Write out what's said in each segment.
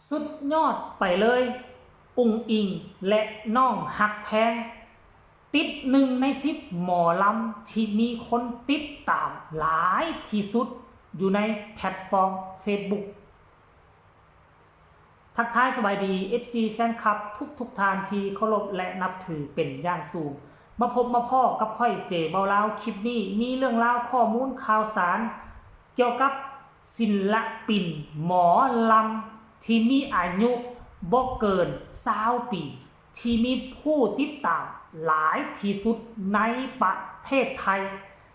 สุดยอดไปเลยอุงอิงและน้องหักแพงติด1 ใน 10หมอลำที่มีคนติดตามหลายที่สุดอยู่ในแพลตฟอร์ม Facebook ทักทายสบายดี FC แฟนคลับทุกท่านที่เคารพและนับถือเป็นอย่างสูงมาพบมาพ่อกับค่อยเจเบาลาวคลิปนี้มีเรื่องราวข้อมูลข่าวสารเกี่ยวกับศิลปินหมอลำที่มีอายุบ่เกิน20 ปีที่มีผู้ติดตามหลายที่สุดในประเทศไทย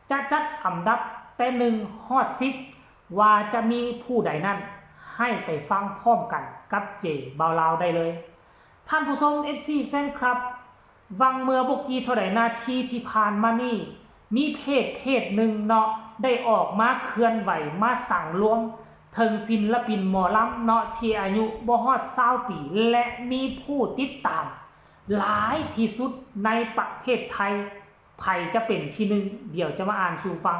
จะจัดอันดับแต่1ฮอด10ว่าจะมีผู้ใดนั้นให้ไปฟังพร้อมกันกับเจเบาลาวได้เลยท่านผู้ชม FC แฟนคลับวังเมื่อบกี้เท่าใดนาทีที่ผ่านมานี่มีเพจหนึ่งเนาะได้ออกมาเคลื่อนไหวมาสั่งรวมถึงศิลปินหมอลำเนาะที่อายุบ่ฮอด20 ปีและมีผู้ติดตามหลายที่สุดในประเทศไทยไผจะเป็นที่หนึ่งเดี๋ยวจะมาอ่านสู่ฟัง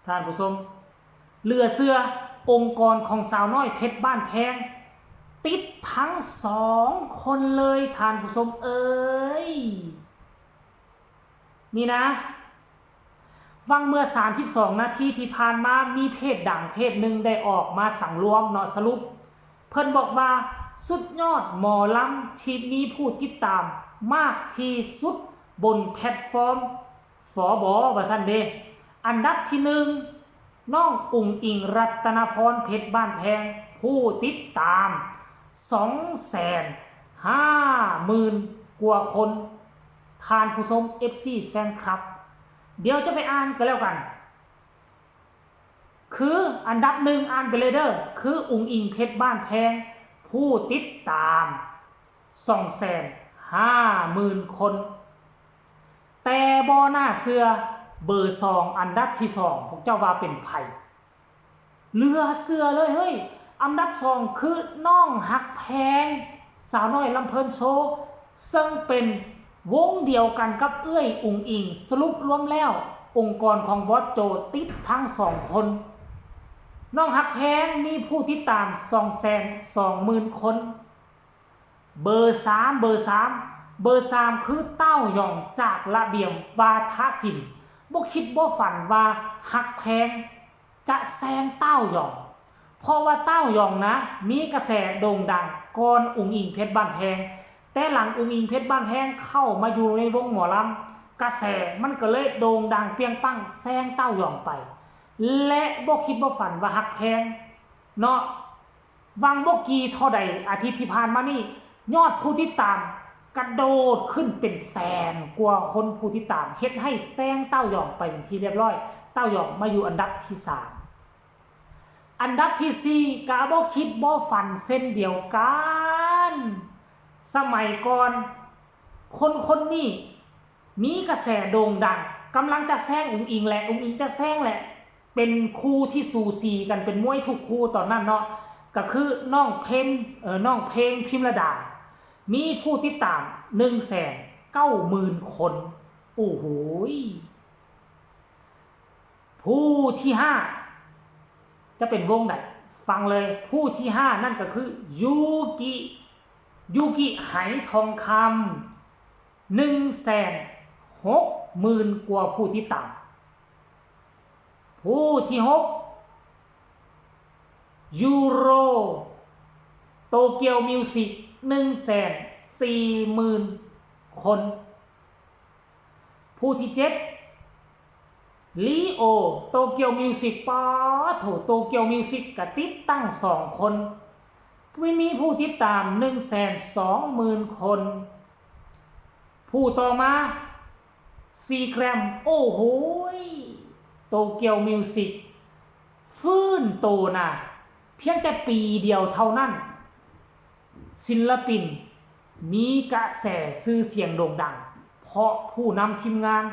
ท่านผู้ชมเรือเสือองค์กรของสาวน้อยเพชรบ้านแพงติดทั้ง2 คนเลยท่านผู้ชมเอ้ยนี่นะวังเมื่อ32 นาทีที่ผ่านมามีเพจดังเพจหนึ่งได้ออกมาสั่งรวมเนาะสรุปเพิ่นบอกว่าสุดยอดหมอลำที่มีผู้ติดตามมากที่สุดบนแพลตฟอร์มฝบว่าซั่นเด้อันดับที่1น้องอุ๋งอิงรัตนพรเพชรบ้านแพงผู้ติดตาม 250,000 กว่าคนท่านผู้ชม FC แฟนคลับเดี๋ยวจะไปอ่านกันแล้วกันคืออันดับ1อ่านไปเลยเด้อคืออุ๋งอิงเพชรบ้านแพงผู้ติดตาม 250,000 คนแต่บ่น่าเชื่อเบอร์2อันดับที่2พวกเจ้าว่าเป็นไผเหลือเชื่อเลยเฮ้ยอันดับ2คือน้องหักแพงสาวน้อยลำเพลินโชว์ซึ่งเป็นวงเดียวกันกับเอื้อยอุ๋งอิงสรุปรวมแล้วองค์กรของบอสโจติดทั้ง2 คนน้องหักแพงมีผู้ติดตาม 220,000 คนเบอร์3คือเต้าหย่องจากระเบียบวาทศิลป์บ่คิดบ่ฝันว่าหักแพงจะแซงเต้าหย่องเพราะว่าเต้าหย่องนะมีกระแสโด่งดังก่อนอุ๋งอิงเพชรบ้านแพงแต่หลังอุ๋งอิงเพชรบ้านแพงเข้ามาอยู่ในวงหมอลำกระแสมันก็เลยโด่งดังเปรี้ยงปังแซงเต้าหย่องไปและบ่คิดบ่ฝันว่าหักแพงเนาะวังบ่กี่เท่าใดอาทิตย์ที่ผ่านมานี่ยอดผู้ติดตามกระโดดขึ้นเป็นแสนกว่าคนผู้ติดตามเฮ็ดให้แซงเต้าหย่องไปเป็นที่เรียบร้อยเต้าหย่องมาอยู่อันดับที่3อันดับที่4กะบ่คิดบ่ฝันเส้นเดียวกันสมัยก่อนคนนี้มีกระแสโด่งดังกำลังจะแซงอุ๋งอิงแหละอุ๋งอิงจะแซงแหละเป็นคู่ที่สูสีกันเป็นมวยทุกคู่ตอนนั้นเนาะก็คือน้องเพลงพิมรดามีผู้ติดตาม 190,000 คนโอ้โหผู้ที่5จะเป็นวงไหนฟังเลยผู้ที่5นั่นก็คือยูกิไหทองคำ 160,000 กว่าผู้ติดตามผู้ที่6ยูโรโตเกียวมิวสิก 140,000 คนผู้ที่7ลีโอโตเกียวมิวสิกป๊าโถโตเกียวมิวสิกกะติดตั้ง2 คนไม่มีผู้ติดตาม 120,000 คนผู้ต่อมาซีแกรมโอ้โหโตเกียวมิวสิกฟื้นโตนะเพียงแต่ปีเดียวเท่านั้นศิลปินมีกระแสชื่อเสียงโด่งดังเพราะผู้นำทีมงาน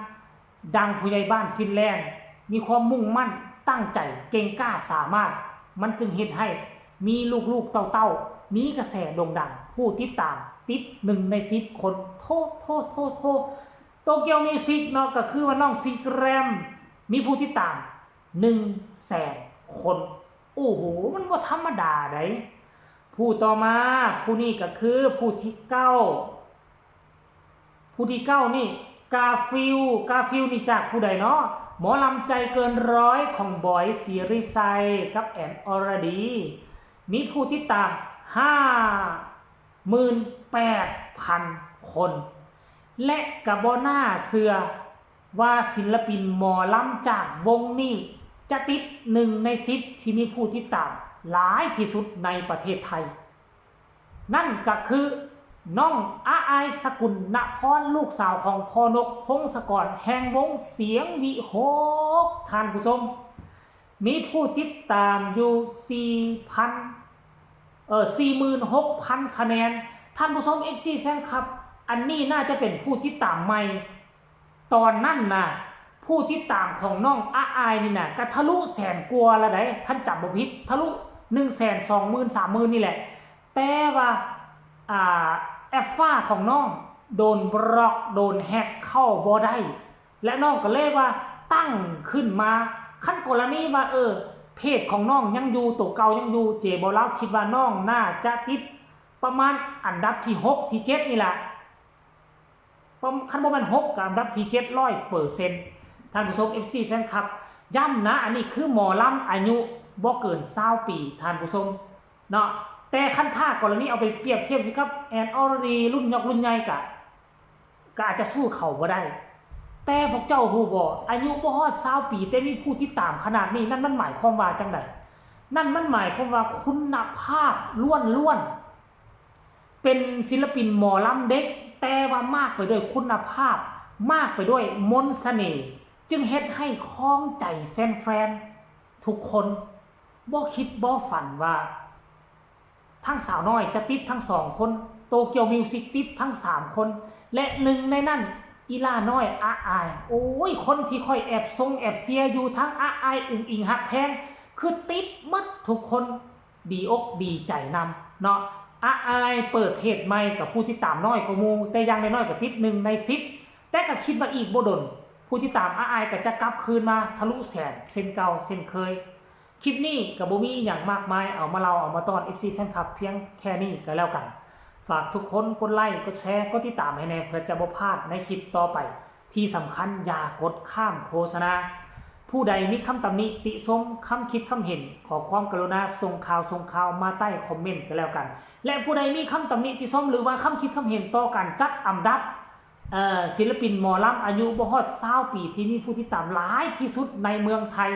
ดังผู้ใหญ่บ้านฟินแลนด์มีความมุ่งมั่นตั้งใจเก่งกล้าสามารถมันจึงเฮ็ดให้มีลูกๆเต้ามีกระแสโด่งดังผู้ติดตามติด1 ใน 10 คนโทโตเกียวมิวสิกเนาะก็คือว่าน้องซีแกรมมีผู้ติดตาม 100,000 คน โอ้โหมันบ่ธรรมดาไดผู้ต่อมาผู้นี้ก็คือผู้ที่9นี่กาฟิลนี่จากผู้ใดเนาะหมอลำใจเกินร้อยของบอยศิริชัยกับแอนอรดีมีผู้ติดตาม 58,000 คนและกะบ่น่าเชื่อว่าศิลปินหมอลำจากวงนี้จะติด1 ใน 10ที่มีผู้ติดตามหลายที่สุดในประเทศไทยนั่นก็คือน้องอาอายสกุลณพรลูกสาวของพอนกพงศกรแห่งวงเสียงวิหกท่านผู้ชมมีผู้ติดตามอยู่ 46,000 คะแนนท่านผู้ชม FC แฟนคลับอันนี้น่าจะเป็นผู้ติดตามใหม่ตอนนั้นนะผู้ติดตามของน้องอาอายนี่นะก็ทะลุแสนกว่าแล้วได้ท่านจับบ่ผิดทะลุ 120,000 30,000 นี่แหละแต่ว่าแอปฟ้าของน้องโดนบล็อกโดนแฮกเข้าบ่ได้และน้องก็เลยว่าตั้งขึ้นมาขั้นกรณีว่าเพจของน้องยังอยู่ตัวเก่ายังอยู่เจบ่รับคิดว่าน้องน่าจะติดประมาณอันดับที่6ที่7นี่แหละคันบ่แม่น6กับอันดับที่700%ท่านผู้ชม FC แฟนคลับย้ำนะอันนี้คือหมอลำอายุบ่เกิน20 ปีท่านผู้ชมเนาะแต่ขั้นท่ากรณีเอาไปเปรียบเทียบสิครับแอนอรดีรุ่นยกรุ่นใหญ่ก็อาจจะสู้เขาบ่ได้แต่พวกเจ้าฮู้บ่อายุบ่ฮอด20 ปีแต่มีผู้ติดตามขนาดนี้นั่นมันหมายความว่าจังไดนั่นมันหมายความว่าคุณภาพล้วนๆเป็นศิลปินหมอลำเด็กแต่ว่ามากไปด้วยคุณภาพมากไปด้วยมนต์เสน่ห์จึงเฮ็ดให้คล้องใจแฟนๆทุกคนบ่คิดบ่ฝันว่าทั้งสาวน้อยจะติดทั้ง2 คนโตเกียวมิวสิกติดทั้ง3 คนและหนึ่งในนั้นอีล่าน้อยอาอายโอ้ยคนที่ค่อยแอบเชียร์อยู่ทั้งอาอายอุ๋งอิงฮักแพงคือติดหมดทุกคนดีอกดีใจนำเนาะอาอายเปิดเพจใหม่กับผู้ที่ตามน้อยกว่าหมู่แต่ยังน้อยๆก็ติด1 ใน 10แต่ก็คิดว่าอีกบ่ดนผู้ที่ตามอาอายก็จะกลับคืนมาทะลุแสนเช่นเก่าเช่นเคยคลิปนี้กับบ่มีอย่างมากมายเอามาต้อน FC แฟนคลับเพียงแค่นี้ก็แล้วกันฝากทุกคนกดไลค์กดแชร์กดติดตามให้แน่เพื่อจะบ่พลาดในคลิปต่อไปที่สำคัญอย่ากดข้ามโฆษณาผู้ใดมีคำตำหนิติชมคำคิดคำเห็นขอความกรุณาส่งข่าวมาใต้คอมเมนต์ก็แล้วกันและผู้ใดมีคำตำหนิติชมหรือว่าคำคิดคำเห็นต่อการจัดอันดับศิลปินหมอลำอายุบ่ฮอด20 ปีที่มีผู้ติดตามหลายที่สุดในเมืองไทย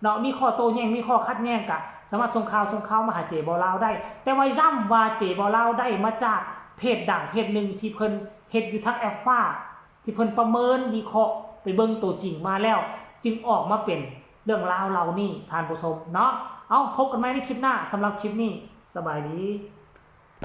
เนาะมีข้อโต้แย้งมีข้อคัดแย้งกะสามารถส่งข่าวมาหาเจบอลาวได้แต่ว่าย้ำว่าเจบอลาวได้มาจากเพจดังเพจหนึ่งที่เพิ่นเฮ็ดอยู่ทั้งแอฟฟ้าที่เพิ่นประเมินวิเคราะห์ไปเบิ่งตัวจริงมาแล้วจึงออกมาเป็นเรื่องราวเหล่านี้ท่านผู้ชมเนาะเอาพบกันใหม่ในคลิปหน้าสำหรับคลิปนี้สบายดี